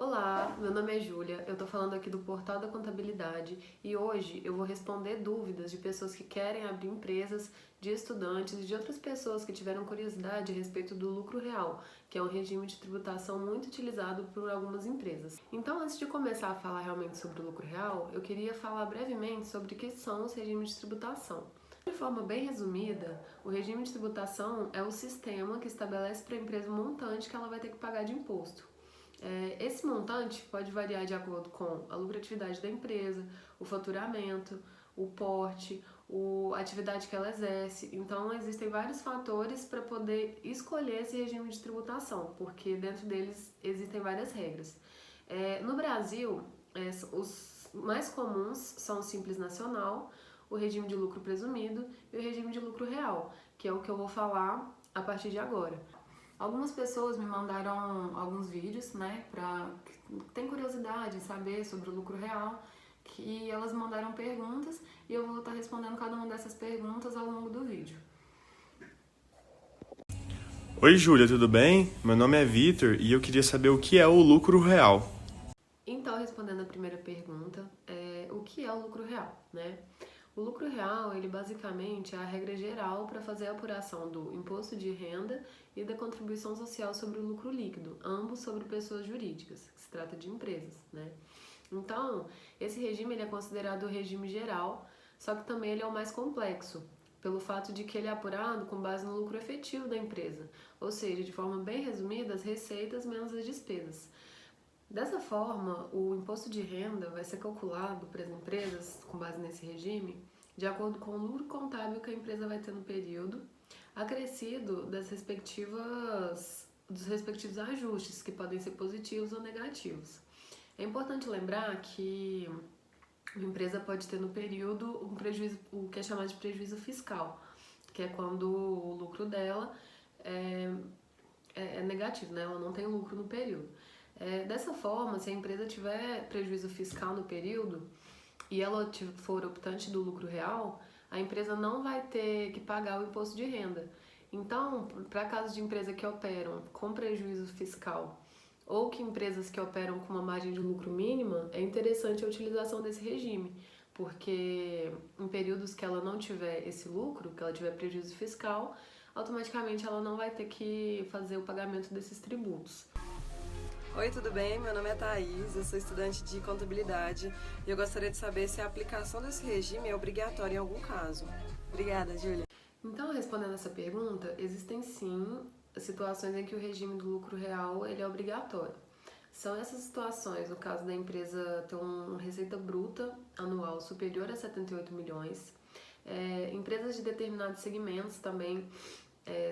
Olá, meu nome é Júlia, eu tô falando aqui do Portal da Contabilidade e hoje eu vou responder dúvidas de pessoas que querem abrir empresas, de estudantes e de outras pessoas que tiveram curiosidade a respeito do lucro real, que é um regime de tributação muito utilizado por algumas empresas. Então, antes de começar a falar realmente sobre o lucro real, eu queria falar brevemente sobre o que são os regimes de tributação. De forma bem resumida, o regime de tributação é o sistema que estabelece para a empresa o montante que ela vai ter que pagar de imposto. Esse montante pode variar de acordo com a lucratividade da empresa, o faturamento, o porte, a atividade que ela exerce. Então, existem vários fatores para poder escolher esse regime de tributação, porque dentro deles existem várias regras. No Brasil, os mais comuns são o Simples Nacional, o regime de lucro presumido e o regime de lucro real, que é o que eu vou falar a partir de agora. Algumas pessoas me mandaram alguns vídeos, né, tem curiosidade em saber sobre o lucro real, que elas mandaram perguntas e eu vou estar respondendo cada uma dessas perguntas ao longo do vídeo. Oi, Júlia, tudo bem? Meu nome é Vitor e eu queria saber o que é o lucro real. Então, respondendo a primeira pergunta, o que é o lucro real, né? O lucro real, ele basicamente é a regra geral para fazer a apuração do imposto de renda e da contribuição social sobre o lucro líquido, ambos sobre pessoas jurídicas, que se trata de empresas, né? Então, esse regime ele é considerado o regime geral, só que também ele é o mais complexo, pelo fato de que ele é apurado com base no lucro efetivo da empresa, ou seja, de forma bem resumida, as receitas menos as despesas. Dessa forma, o imposto de renda vai ser calculado para as empresas, com base nesse regime, de acordo com o lucro contábil que a empresa vai ter no período, acrescido dos respectivos ajustes, que podem ser positivos ou negativos. É importante lembrar que a empresa pode ter no período um prejuízo, o que é chamado de prejuízo fiscal, que é quando o lucro dela é negativo, né? Ela não tem lucro no período. Dessa forma, se a empresa tiver prejuízo fiscal no período e ela for optante do lucro real, a empresa não vai ter que pagar o imposto de renda. Então, para casos de empresas que operam com prejuízo fiscal ou que empresas que operam com uma margem de lucro mínima, é interessante a utilização desse regime, porque em períodos que ela não tiver esse lucro, que ela tiver prejuízo fiscal, automaticamente ela não vai ter que fazer o pagamento desses tributos. Oi, tudo bem? Meu nome é Thaís, eu sou estudante de contabilidade e eu gostaria de saber se a aplicação desse regime é obrigatória em algum caso. Obrigada, Júlia. Então, respondendo essa pergunta, existem sim situações em que o regime do lucro real ele é obrigatório. São essas situações, no caso da empresa ter uma receita bruta anual superior a 78 milhões. Empresas de determinados segmentos também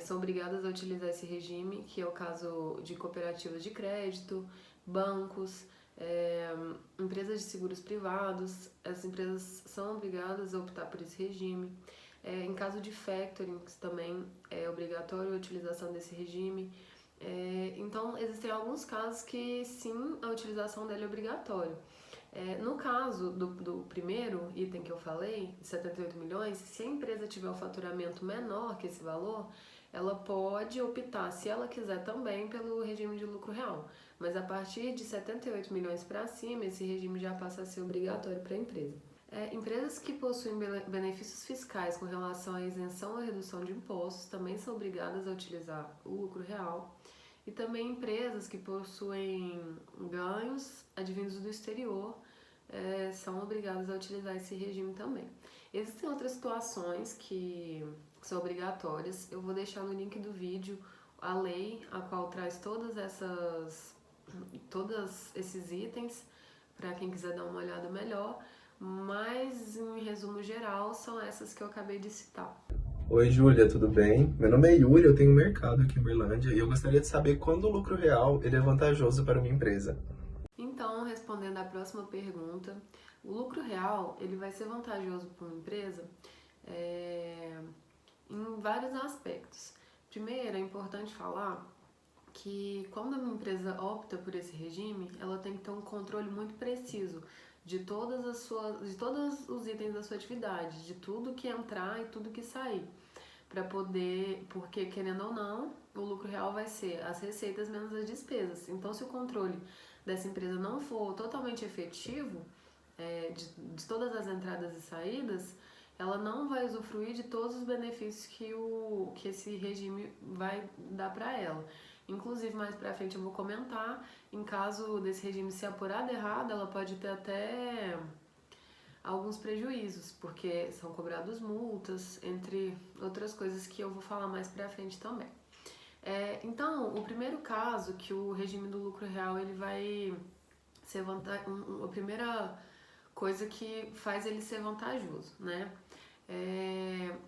são obrigadas a utilizar esse regime, que é o caso de cooperativas de crédito, bancos, empresas de seguros privados. As empresas são obrigadas a optar por esse regime. Em caso de factoring, também é obrigatório a utilização desse regime. Então, existem alguns casos que sim, a utilização dele é obrigatória. No caso do primeiro item que eu falei, de 78 milhões, se a empresa tiver um faturamento menor que esse valor, ela pode optar, se ela quiser, também pelo regime de lucro real. Mas a partir de 78 milhões para cima, esse regime já passa a ser obrigatório para a empresa. Empresas que possuem benefícios fiscais com relação à isenção ou redução de impostos também são obrigadas a utilizar o lucro real. E também empresas que possuem ganhos advindos do exterior são obrigadas a utilizar esse regime também. Existem outras situações que são obrigatórias. Eu vou deixar no link do vídeo a lei, a qual traz todos esses itens para quem quiser dar uma olhada melhor. Mas, em resumo geral, são essas que eu acabei de citar. Oi, Júlia, tudo bem? Meu nome é Yuri, eu tenho um mercado aqui em Berlândia e eu gostaria de saber quando o lucro real ele é vantajoso para uma empresa. Então, respondendo à próxima pergunta, o lucro real ele vai ser vantajoso para uma empresa em vários aspectos. Primeiro, é importante falar que quando uma empresa opta por esse regime, ela tem que ter um controle muito preciso de todos os itens da sua atividade, de tudo que entrar e tudo que sair, para poder, porque querendo ou não, o lucro real vai ser as receitas menos as despesas. Então, se o controle dessa empresa não for totalmente efetivo, de todas as entradas e saídas, ela não vai usufruir de todos os benefícios que esse regime vai dar para ela. Inclusive, mais para frente eu vou comentar, em caso desse regime ser apurado errado, ela pode ter até alguns prejuízos, porque são cobrados multas, entre outras coisas que eu vou falar mais para frente também. Então, o primeiro caso que o regime do lucro real ele vai ser a primeira coisa que faz ele ser vantajoso, né?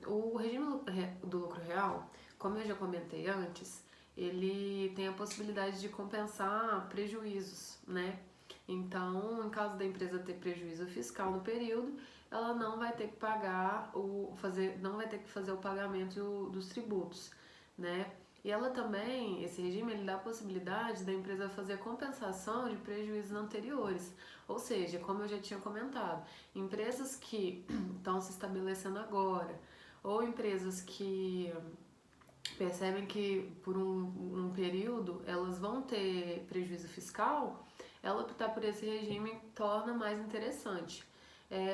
O regime do lucro real, como eu já comentei antes, ele tem a possibilidade de compensar prejuízos, né? Então, em caso da empresa ter prejuízo fiscal no período, ela não vai ter que não vai ter que fazer o pagamento dos tributos, né? E ela também, esse regime, ele dá a possibilidade da empresa fazer compensação de prejuízos anteriores. Ou seja, como eu já tinha comentado, empresas que estão se estabelecendo agora, ou empresas que percebem que por um período elas vão ter prejuízo fiscal, ela optar por esse regime torna mais interessante.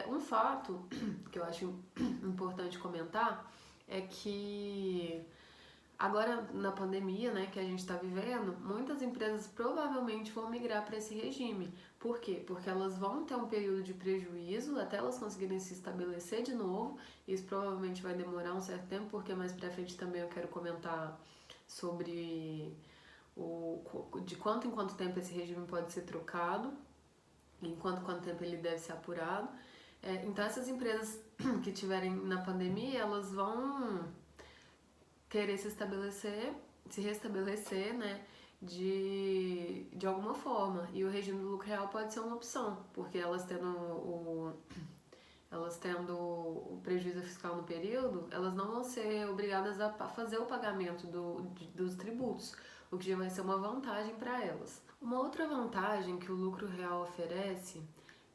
Um fato que eu acho importante comentar é que agora, na pandemia, né, que a gente está vivendo, muitas empresas provavelmente vão migrar para esse regime. Por quê? Porque elas vão ter um período de prejuízo até elas conseguirem se estabelecer de novo. Isso provavelmente vai demorar um certo tempo, porque mais para frente também eu quero comentar sobre de quanto em quanto tempo esse regime pode ser trocado, em quanto tempo ele deve ser apurado. Então, essas empresas que estiverem na pandemia, elas vão querer se restabelecer, né, de alguma forma. E o regime do lucro real pode ser uma opção, porque elas tendo o prejuízo fiscal no período, elas não vão ser obrigadas a fazer o pagamento dos tributos, o que já vai ser uma vantagem para elas. Uma outra vantagem que o lucro real oferece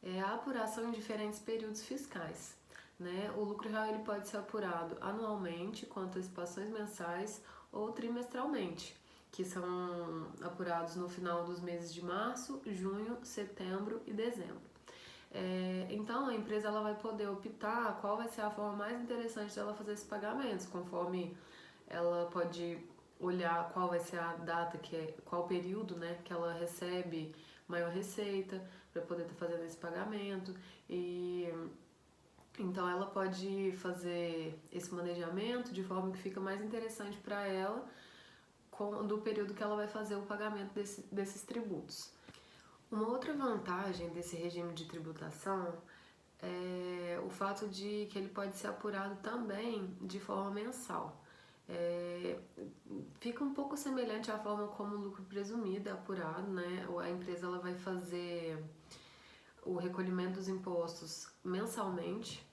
é a apuração em diferentes períodos fiscais. Né? O lucro real ele pode ser apurado anualmente, com antecipações mensais ou trimestralmente, que são apurados no final dos meses de março, junho, setembro e dezembro. Então a empresa ela vai poder optar qual vai ser a forma mais interessante dela fazer esses pagamentos, conforme ela pode olhar qual vai ser a data, qual período, né, que ela recebe maior receita para poder estar fazendo esse pagamento. E então ela pode fazer esse manejamento de forma que fica mais interessante para ela do período que ela vai fazer o pagamento desses tributos. Uma outra vantagem desse regime de tributação é o fato de que ele pode ser apurado também de forma mensal. Fica um pouco semelhante à forma como o lucro presumido é apurado, né? A empresa ela vai fazer o recolhimento dos impostos mensalmente,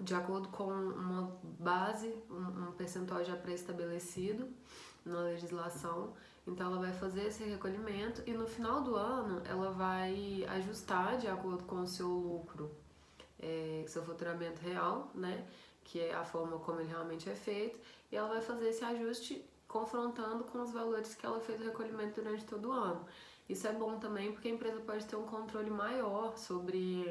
de acordo com uma base, um percentual já pré-estabelecido na legislação. Então ela vai fazer esse recolhimento e no final do ano ela vai ajustar de acordo com o seu lucro, seu faturamento real, né? Que é a forma como ele realmente é feito, e ela vai fazer esse ajuste confrontando com os valores que ela fez o recolhimento durante todo o ano. Isso é bom também porque a empresa pode ter um controle maior sobre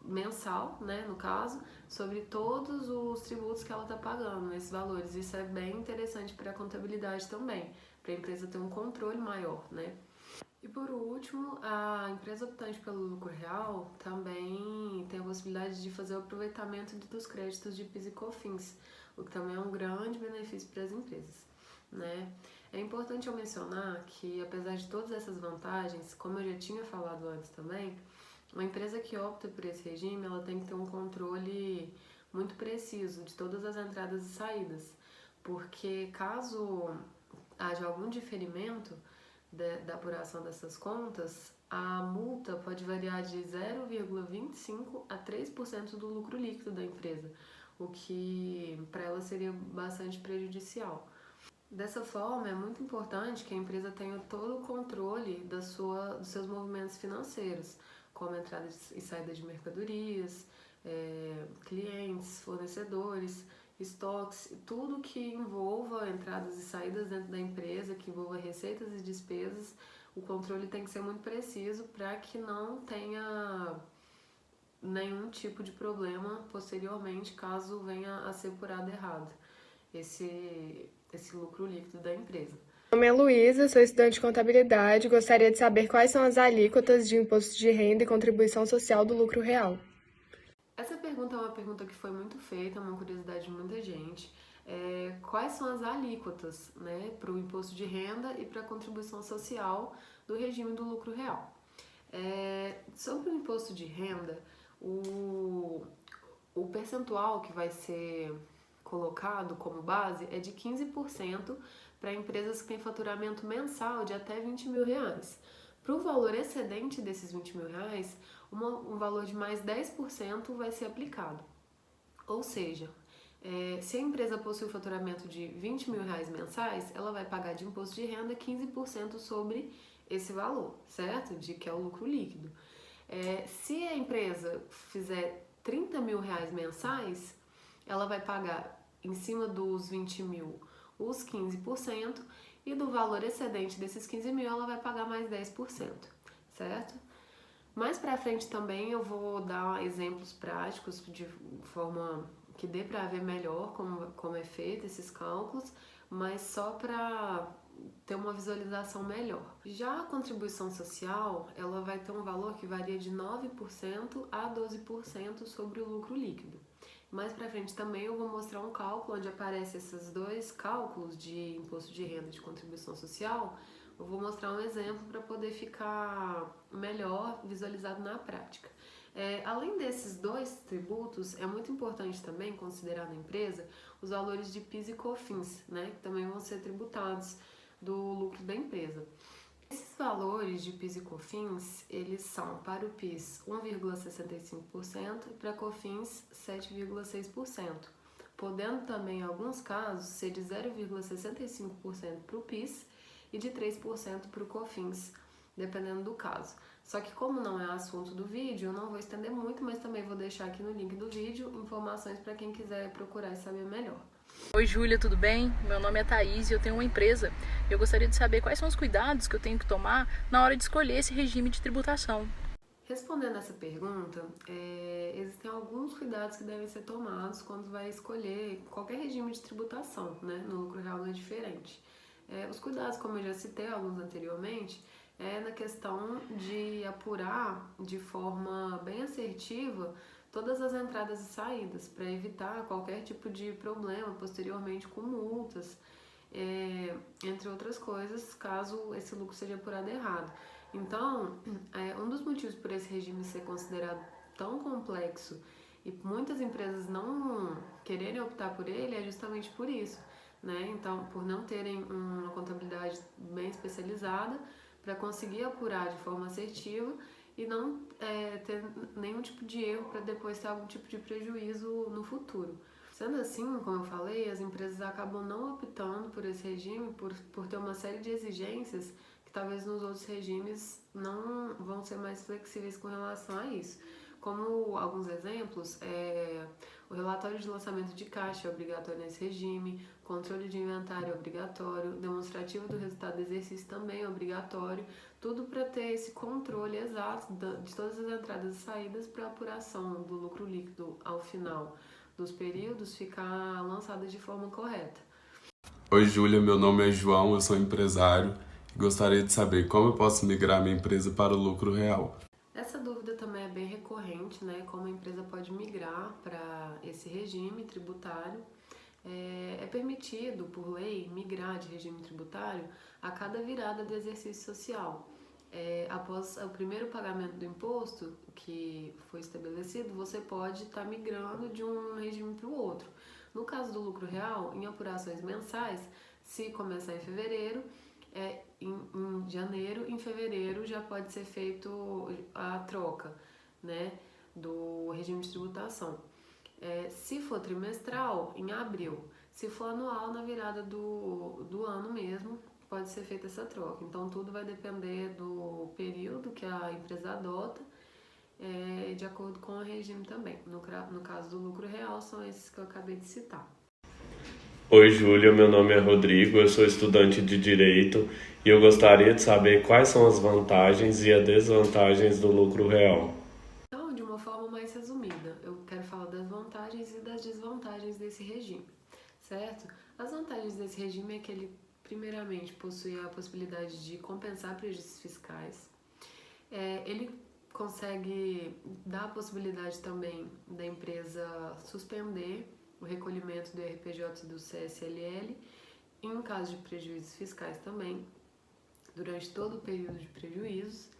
mensal, né, no caso, sobre todos os tributos que ela está pagando, esses valores. Isso é bem interessante para a contabilidade também, para a empresa ter um controle maior, né. E por último, a empresa optante pelo lucro real também tem a possibilidade de fazer o aproveitamento dos créditos de PIS e COFINS, o que também é um grande benefício para as empresas, né. É importante eu mencionar que, apesar de todas essas vantagens, como eu já tinha falado antes também, uma empresa que opta por esse regime, ela tem que ter um controle muito preciso de todas as entradas e saídas, porque caso haja algum diferimento da apuração dessas contas, a multa pode variar de 0,25% a 3% do lucro líquido da empresa, o que para ela seria bastante prejudicial. Dessa forma, é muito importante que a empresa tenha todo o controle dos seus movimentos financeiros, como entrada e saída de mercadorias, clientes, fornecedores estoques, tudo que envolva entradas e saídas dentro da empresa, que envolva receitas e despesas, o controle tem que ser muito preciso para que não tenha nenhum tipo de problema posteriormente, caso venha a ser apurado errado esse lucro líquido da empresa. Meu nome é Luísa, sou estudante de contabilidade e gostaria de saber quais são as alíquotas de imposto de renda e contribuição social do lucro real. Essa pergunta é uma pergunta que foi muito feita, é uma curiosidade de muita gente. Quais são as alíquotas, né, para o imposto de renda e para a contribuição social do regime do lucro real? Sobre o imposto de renda, o percentual que vai ser colocado como base é de 15% para empresas que têm faturamento mensal de até R$20 mil. Para o valor excedente desses R$20 mil, um valor de mais 10% vai ser aplicado. Ou seja, se a empresa possui um faturamento de R$20 mil mensais, ela vai pagar de imposto de renda 15% sobre esse valor, certo? De que é o lucro líquido. Se a empresa fizer R$30 mil mensais, ela vai pagar em cima dos 20 mil os 15% e do valor excedente desses 15 mil ela vai pagar mais 10%, certo? Mais pra frente também eu vou dar exemplos práticos de forma que dê para ver melhor como é feito esses cálculos, mas só para ter uma visualização melhor. Já a contribuição social, ela vai ter um valor que varia de 9% a 12% sobre o lucro líquido. Mais pra frente também eu vou mostrar um cálculo onde aparecem esses dois cálculos de imposto de renda e de contribuição social. Eu vou mostrar um exemplo para poder ficar melhor visualizado na prática. Além desses dois tributos, é muito importante também considerar na empresa os valores de PIS e COFINS, né, que também vão ser tributados do lucro da empresa. Esses valores de PIS e COFINS, eles são para o PIS 1,65% e para a COFINS 7,6%, podendo também em alguns casos ser de 0,65% para o PIS e de 3% para o COFINS, dependendo do caso. Só que como não é assunto do vídeo, eu não vou estender muito, mas também vou deixar aqui no link do vídeo informações para quem quiser procurar e saber melhor. Oi Júlia, tudo bem? Meu nome é Thaís e eu tenho uma empresa. Eu gostaria de saber quais são os cuidados que eu tenho que tomar na hora de escolher esse regime de tributação. Respondendo essa pergunta, existem alguns cuidados que devem ser tomados quando vai escolher qualquer regime de tributação, né? No lucro real não é diferente. Os cuidados, como eu já citei alguns anteriormente, na questão de apurar de forma bem assertiva todas as entradas e saídas, para evitar qualquer tipo de problema posteriormente com multas, entre outras coisas, caso esse lucro seja apurado errado. Então, um dos motivos por esse regime ser considerado tão complexo e muitas empresas não quererem optar por ele é justamente por isso, né? Então, por não terem uma contabilidade bem especializada para conseguir apurar de forma assertiva e não ter nenhum tipo de erro para depois ter algum tipo de prejuízo no futuro. Sendo assim, como eu falei, as empresas acabam não optando por esse regime por ter uma série de exigências que talvez nos outros regimes não vão ser mais flexíveis com relação a isso. Como alguns exemplos, o relatório de lançamento de caixa é obrigatório nesse regime, controle de inventário é obrigatório, demonstrativo do resultado do exercício também é obrigatório, tudo para ter esse controle exato de todas as entradas e saídas para a apuração do lucro líquido ao final dos períodos ficar lançada de forma correta. Oi Júlia, meu nome é João, eu sou empresário e gostaria de saber como eu posso migrar minha empresa para o lucro real. Essa dúvida também é bem recorrente, né? Como a empresa pode migrar para esse regime tributário. É permitido, por lei, migrar de regime tributário a cada virada do exercício social. Após o primeiro pagamento do imposto que foi estabelecido, você pode estar migrando de um regime para o outro. No caso do lucro real, em apurações mensais, se começar em fevereiro, em janeiro, em fevereiro já pode ser feito a troca, né, do regime de tributação. Se for trimestral, em abril. Se for anual, na virada do ano mesmo, pode ser feita essa troca. Então, tudo vai depender do período que a empresa adota, de acordo com o regime também. No caso do lucro real, são esses que eu acabei de citar. Oi, Júlia, meu nome é Rodrigo, eu sou estudante de Direito e eu gostaria de saber quais são as vantagens e as desvantagens do lucro real. Então, de uma forma mais resumida, eu quero falar das vantagens e das desvantagens desse regime, certo? As vantagens desse regime é que ele, primeiramente, possui a possibilidade de compensar prejuízos fiscais. Ele consegue dar a possibilidade também da empresa suspender o recolhimento do RPJ e do CSLL em caso de prejuízos fiscais também, durante todo o período de prejuízos.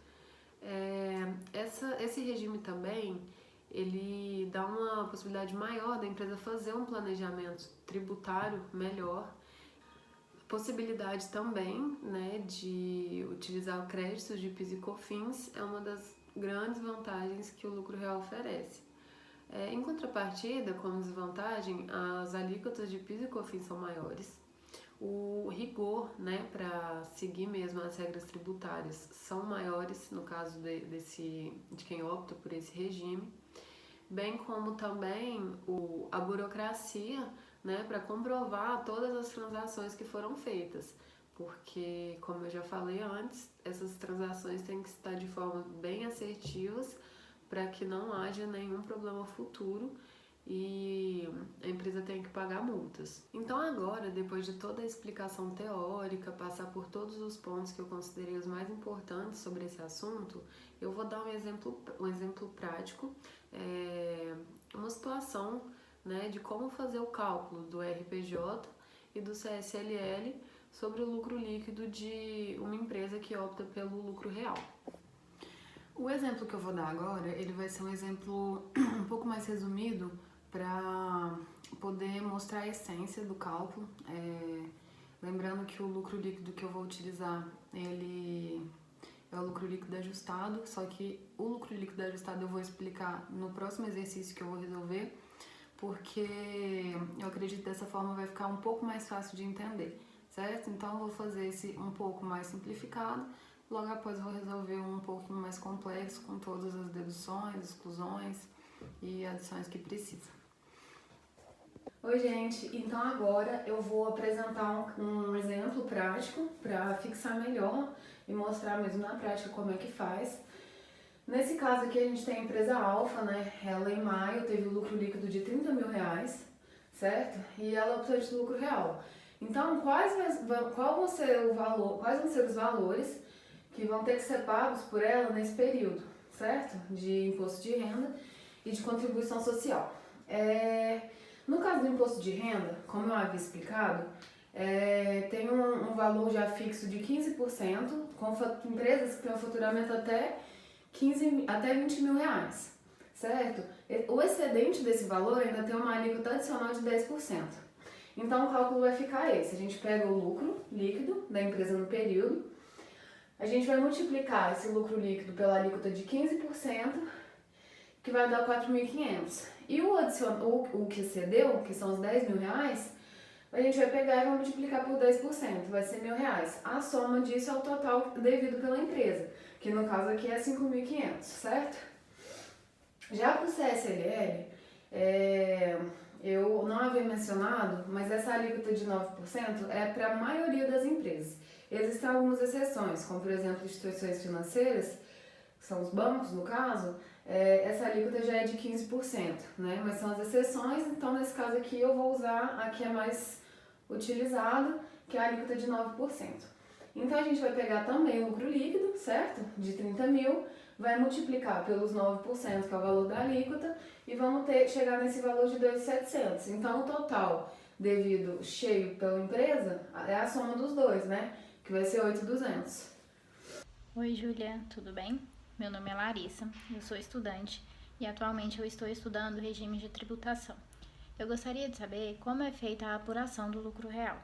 Esse regime também, ele dá uma possibilidade maior da empresa fazer um planejamento tributário melhor, possibilidade também, né, de utilizar créditos de PIS e COFINS é uma das grandes vantagens que o lucro real oferece. Em contrapartida, como desvantagem, as alíquotas de PIS e COFINS são maiores. O rigor, né, para seguir mesmo as regras tributárias são maiores no caso de quem opta por esse regime, bem como também a burocracia, né, para comprovar todas as transações que foram feitas, porque, como eu já falei antes, essas transações têm que estar de forma bem assertivas para que não haja nenhum problema futuro e a empresa tem que pagar multas. Então agora, depois de toda a explicação teórica, passar por todos os pontos que eu considerei os mais importantes sobre esse assunto, eu vou dar um exemplo prático, uma situação, né, de como fazer o cálculo do RPJ e do CSLL sobre o lucro líquido de uma empresa que opta pelo lucro real. O exemplo que eu vou dar agora, ele vai ser um exemplo um pouco mais resumido para poder mostrar a essência do cálculo. Lembrando que o lucro líquido que eu vou utilizar, ele é o lucro líquido ajustado, só que o lucro líquido ajustado eu vou explicar no próximo exercício que eu vou resolver, porque eu acredito que dessa forma vai ficar um pouco mais fácil de entender, certo? Então eu vou fazer esse um pouco mais simplificado, logo após eu vou resolver um pouquinho mais complexo com todas as deduções, exclusões e adições que precisa. Oi, gente! Então agora eu vou apresentar um exemplo prático para fixar melhor e mostrar mesmo na prática como é que faz. Nesse caso aqui a gente tem a empresa Alfa, né? Ela em maio teve um lucro líquido de R$30 mil, certo? E ela optou de lucro real. Então quais vão ser os valores que vão ter que ser pagos por ela nesse período, certo? De imposto de renda e de contribuição social. No caso do imposto de renda, como eu havia explicado, tem um valor já fixo de 15%, com empresas que têm um faturamento até R$20 mil, certo? O excedente desse valor ainda tem uma alíquota adicional de 10%. Então o cálculo vai ficar esse: a gente pega o lucro líquido da empresa no período, a gente vai multiplicar esse lucro líquido pela alíquota de 15%, que vai dar 4.500. E o que excedeu, que são os R$10 mil, a gente vai pegar e vai multiplicar por 10%, vai ser R$1.000. A soma disso é o total devido pela empresa, que no caso aqui é 5.500, certo? Já para o CSLL, eu não havia mencionado, mas essa alíquota de 9% é para a maioria das empresas. Existem algumas exceções, como por exemplo instituições financeiras, que são os bancos no caso, essa alíquota já é de 15%, né? Mas são as exceções, então nesse caso aqui eu vou usar a que é mais utilizada, que é a alíquota de 9%. Então a gente vai pegar também o lucro líquido, certo? De 30 mil, vai multiplicar pelos 9%, que é o valor da alíquota, e vamos chegar nesse valor de 2.700. Então o total devido cheio pela empresa é a soma dos dois, né? Que vai ser 8.200. Oi, Júlia, tudo bem? Meu nome é Larissa, eu sou estudante e atualmente eu estou estudando regime de tributação. Eu gostaria de saber como é feita a apuração do lucro real.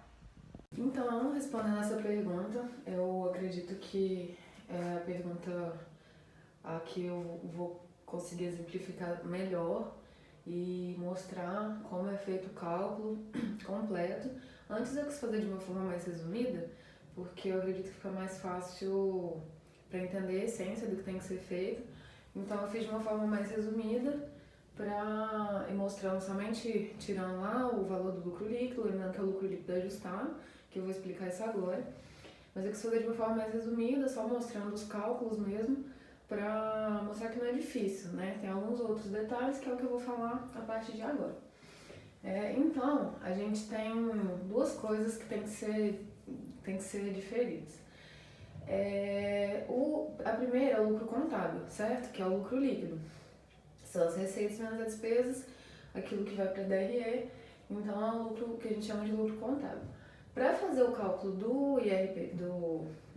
Então, respondendo essa pergunta, eu acredito que é a pergunta a que eu vou conseguir exemplificar melhor e mostrar como é feito o cálculo completo. Antes eu quis fazer de uma forma mais resumida, porque eu acredito que fica mais fácil para entender a essência do que tem que ser feito. Então eu fiz de uma forma mais resumida e mostrando somente, tirando lá o valor do lucro líquido, lembrando que é o lucro líquido ajustado, que eu vou explicar isso agora. Mas eu quis fazer de uma forma mais resumida, só mostrando os cálculos mesmo, para mostrar que não é difícil, né? Tem alguns outros detalhes que é o que eu vou falar a partir de agora. Então, a gente tem duas coisas que tem que ser diferidas. A primeira é o lucro contábil, certo? Que é o lucro líquido. São as receitas menos as despesas, aquilo que vai para a DRE, então é o lucro que a gente chama de lucro contábil. Para fazer o cálculo do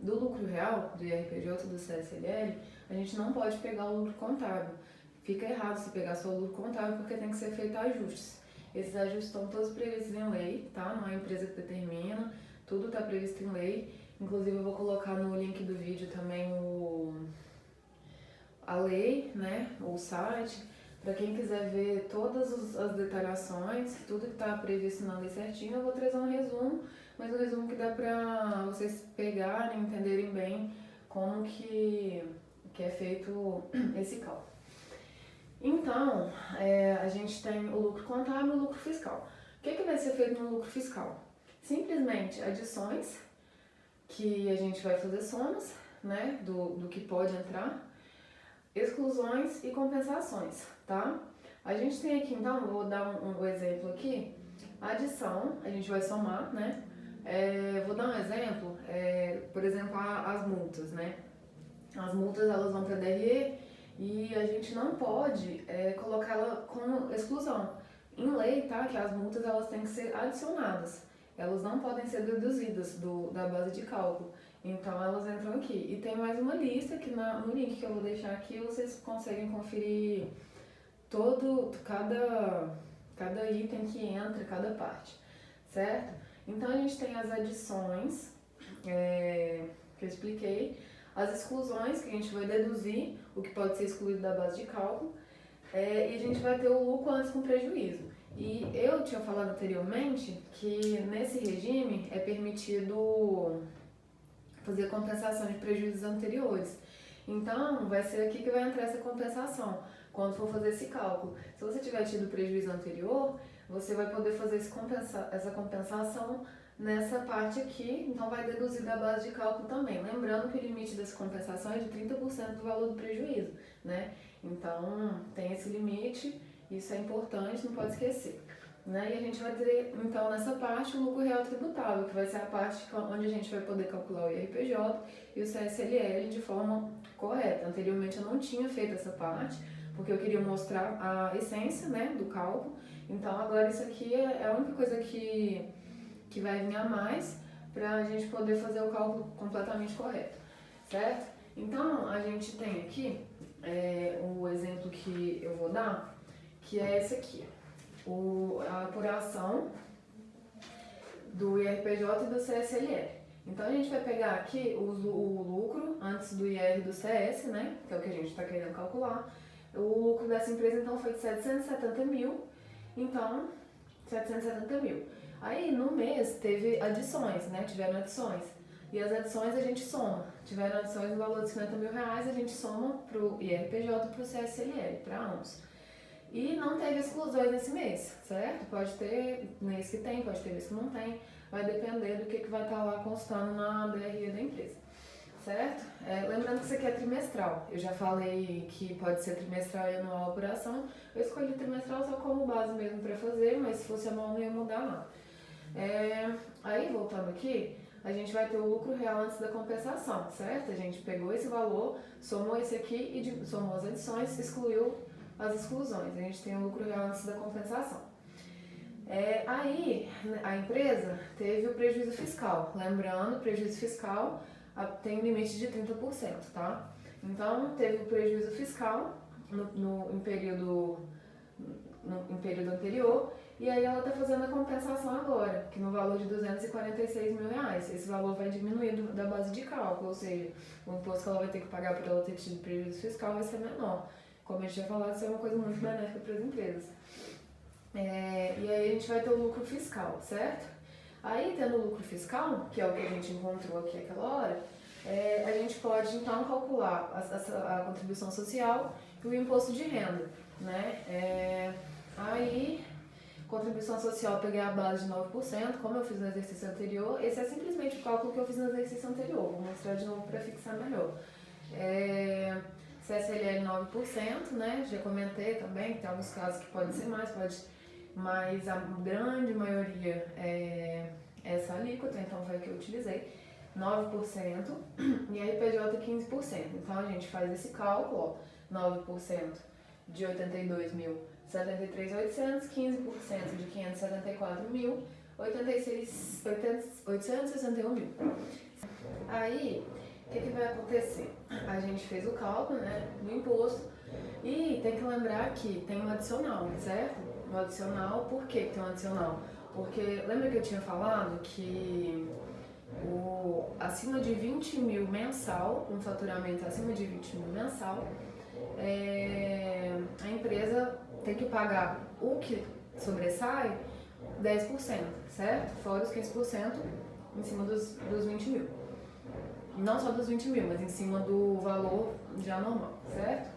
lucro real, do IRPJ, do CSLL, a gente não pode pegar o lucro contábil. Fica errado se pegar só o lucro contábil, porque tem que ser feito ajustes. Esses ajustes estão todos previstos em lei, tá? Não é a empresa que determina, tudo está previsto em lei. Inclusive eu vou colocar no link do vídeo também a lei, né? O site, para quem quiser ver todas as detalhações, tudo que está previsto na lei certinho, eu vou trazer um resumo, mas um resumo que dá para vocês pegarem, entenderem bem como que é feito esse cálculo. Então, a gente tem o lucro contábil e o lucro fiscal. O que vai ser feito no lucro fiscal? Simplesmente adições, que a gente vai fazer somas, né, do que pode entrar, exclusões e compensações, tá? A gente tem aqui, então, vou dar um exemplo aqui, a adição, a gente vai somar, né? Vou dar um exemplo, por exemplo, as multas, né? As multas, elas vão para a DRE e a gente não pode colocar ela como exclusão. Em lei, tá? Que as multas, elas têm que ser adicionadas. Elas não podem ser deduzidas da base de cálculo. Então, elas entram aqui. E tem mais uma lista que no link que eu vou deixar aqui, vocês conseguem conferir cada item que entra, cada parte, certo? Então, a gente tem as adições, que eu expliquei, as exclusões, que a gente vai deduzir o que pode ser excluído da base de cálculo, e a gente vai ter o lucro antes com prejuízo. E eu tinha falado anteriormente que nesse regime é permitido fazer compensação de prejuízos anteriores. Então, vai ser aqui que vai entrar essa compensação, quando for fazer esse cálculo. Se você tiver tido prejuízo anterior, você vai poder fazer essa compensação nessa parte aqui, então vai deduzir da base de cálculo também. Lembrando que o limite dessa compensação é de 30% do valor do prejuízo, né? Então, tem esse limite. Isso é importante, não pode esquecer. Né? E a gente vai ter, então, nessa parte, o lucro real tributável, que vai ser a parte onde a gente vai poder calcular o IRPJ e o CSLL de forma correta. Anteriormente eu não tinha feito essa parte, porque eu queria mostrar a essência, né, do cálculo. Então, agora isso aqui é a única coisa que vai vir a mais para a gente poder fazer o cálculo completamente correto, certo? Então, a gente tem aqui o exemplo que eu vou dar, que é esse aqui, a apuração do IRPJ e do CSLL. Então, a gente vai pegar aqui o lucro antes do IR e do CS, né, que é o que a gente está querendo calcular. O lucro dessa empresa, então, foi de 770 mil, então, 770 mil. Aí, no mês, teve adições, né, tiveram adições. E as adições a gente soma. Tiveram adições no valor de 50 mil reais, a gente soma para o IRPJ e para o CSLL, para ambos. E não teve exclusões nesse mês, certo? Pode ter mês que tem, pode ter mês que não tem. Vai depender do que vai estar lá constando na DRE da empresa, certo? Lembrando que isso aqui é trimestral. Eu já falei que pode ser trimestral e anual a apuração. Eu escolhi trimestral só como base mesmo para fazer, mas se fosse anual não ia mudar nada. Aí, voltando aqui, a gente vai ter o lucro real antes da compensação, certo? A gente pegou esse valor, somou esse aqui e somou as adições, excluiu as exclusões. A gente tem o lucro real antes da compensação. Aí, a empresa teve o prejuízo fiscal. Lembrando, o prejuízo fiscal tem um limite de 30%, tá? Então, teve o prejuízo fiscal em período anterior, e aí ela está fazendo a compensação agora, que no valor de 246 mil reais. Esse valor vai diminuir da base de cálculo, ou seja, o imposto que ela vai ter que pagar por ela ter tido prejuízo fiscal vai ser menor. Como a gente tinha falado, isso é uma coisa muito benéfica para as empresas. E aí a gente vai ter o lucro fiscal, certo? Aí, tendo o lucro fiscal, que é o que a gente encontrou aqui naquela hora, a gente pode, então, calcular a contribuição social e o imposto de renda. né? Aí, contribuição social, eu peguei a base de 9%, como eu fiz no exercício anterior. Esse é simplesmente o cálculo que eu fiz no exercício anterior. Vou mostrar de novo para fixar melhor. CSLL 9%, né? Já comentei também, tem alguns casos que pode ser mais, mas a grande maioria é essa alíquota, então foi a que eu utilizei, 9%, e a RPJ 15%. Então a gente faz esse cálculo, ó, 9% de 82.000, 73.800, 15% de 574.000, 861.000. Aí, o que vai acontecer? A gente fez o cálculo, né, do imposto, e tem que lembrar que tem um adicional, certo? Um adicional, por que tem um adicional? Porque lembra que eu tinha falado que acima de 20.000 mensal, um faturamento acima de 20.000 mensal, a empresa tem que pagar o que sobressai 10%, certo? Fora os 15% em cima dos 20.000. Não só dos 20.000, mas em cima do valor já normal, certo?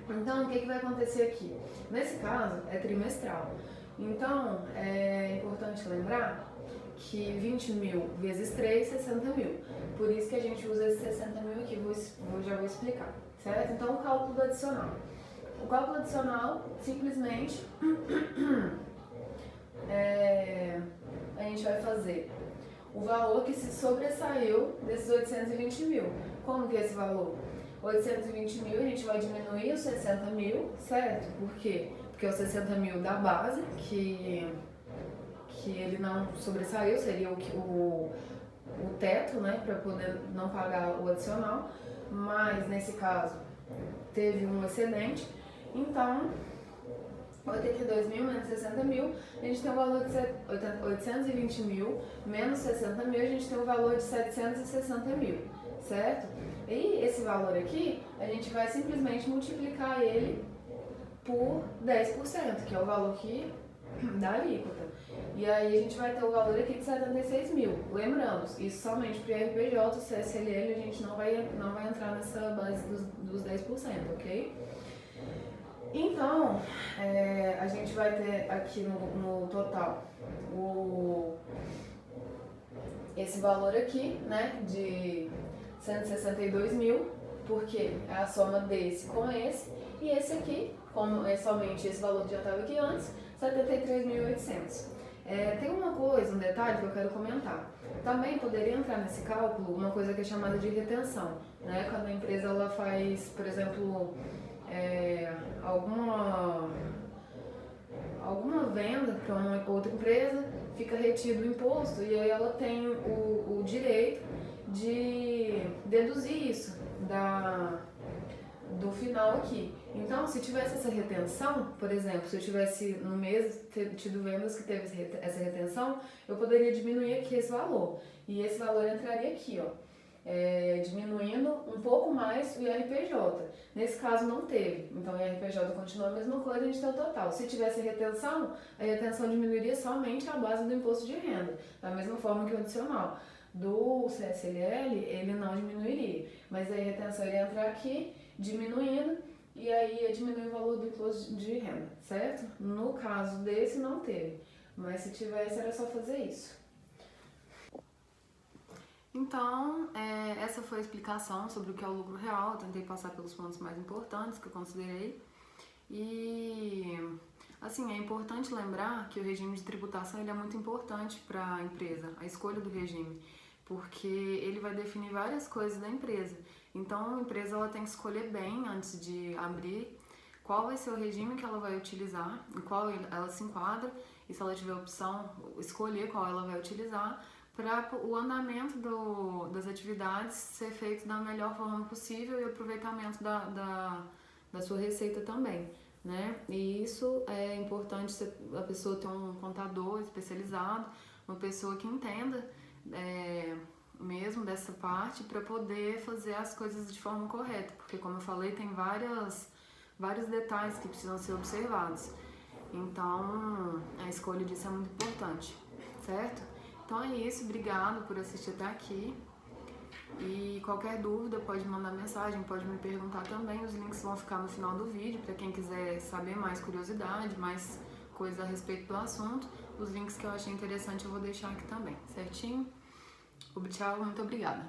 Então, o que vai acontecer aqui? Nesse caso, é trimestral. Então, é importante lembrar que 20.000 vezes 3, 60.000. Por isso que a gente usa esses 60.000 aqui, já vou explicar, certo? Então, o cálculo adicional. O cálculo adicional, simplesmente, a gente vai fazer o valor que se sobressaiu desses 820.000. Como que é esse valor? 820.000, a gente vai diminuir os 60.000, certo? Por quê? Porque os 60.000 da base, que ele não sobressaiu, seria o teto, né? Para poder não pagar o adicional. Mas, nesse caso, teve um excedente. Então, 82.000 menos 60.000, a gente tem o valor de 820.000 menos 60.000, a gente tem o valor de 760.000, certo? E esse valor aqui, a gente vai simplesmente multiplicar ele por 10%, que é o valor da alíquota. E aí a gente vai ter o valor aqui de 76.000. Lembramos, isso somente para o IRPJ, o CSLL, a gente não vai entrar nessa base dos 10%, ok? Então, a gente vai ter aqui no total esse valor aqui, né, de 162.000, porque é a soma desse com esse, e esse aqui, como é somente esse valor que já estava aqui antes, 73.800. Tem uma coisa, um detalhe que eu quero comentar. Também poderia entrar nesse cálculo uma coisa que é chamada de retenção, né, quando a empresa ela faz, por exemplo, alguma venda para uma outra empresa, fica retido o imposto e aí ela tem o direito de deduzir isso do final aqui. Então, se tivesse essa retenção, por exemplo, se eu tivesse no mês tido vendas que teve essa retenção, eu poderia diminuir aqui esse valor. E esse valor entraria aqui, ó. Diminuindo um pouco mais o IRPJ. Nesse caso não teve, então o IRPJ continua a mesma coisa, a gente tem o total. Se tivesse a retenção diminuiria somente a base do imposto de renda, da mesma forma que o adicional. Do CSLL, ele não diminuiria, mas aí a retenção iria entrar aqui, diminuindo, e aí ia diminuir o valor do imposto de renda, certo? No caso desse não teve, mas se tivesse era só fazer isso. Então, essa foi a explicação sobre o que é o lucro real. Eu tentei passar pelos pontos mais importantes que eu considerei. E, assim, é importante lembrar que o regime de tributação ele é muito importante para a empresa, a escolha do regime, porque ele vai definir várias coisas da empresa. Então, a empresa ela tem que escolher bem antes de abrir qual vai ser o regime que ela vai utilizar, em qual ela se enquadra, e se ela tiver opção, escolher qual ela vai utilizar, para o andamento das atividades ser feito da melhor forma possível e o aproveitamento da sua receita também, né? E isso é importante a pessoa ter um contador especializado, uma pessoa que entenda mesmo dessa parte para poder fazer as coisas de forma correta, porque como eu falei, tem vários detalhes que precisam ser observados. Então, a escolha disso é muito importante, certo? Então é isso, obrigado por assistir até aqui E qualquer dúvida pode mandar mensagem, pode me perguntar também. Os links vão ficar no final do vídeo para quem quiser saber mais curiosidade, mais coisa a respeito do assunto. Os links que eu achei interessante eu vou deixar aqui também, certinho? Tchau, muito obrigada.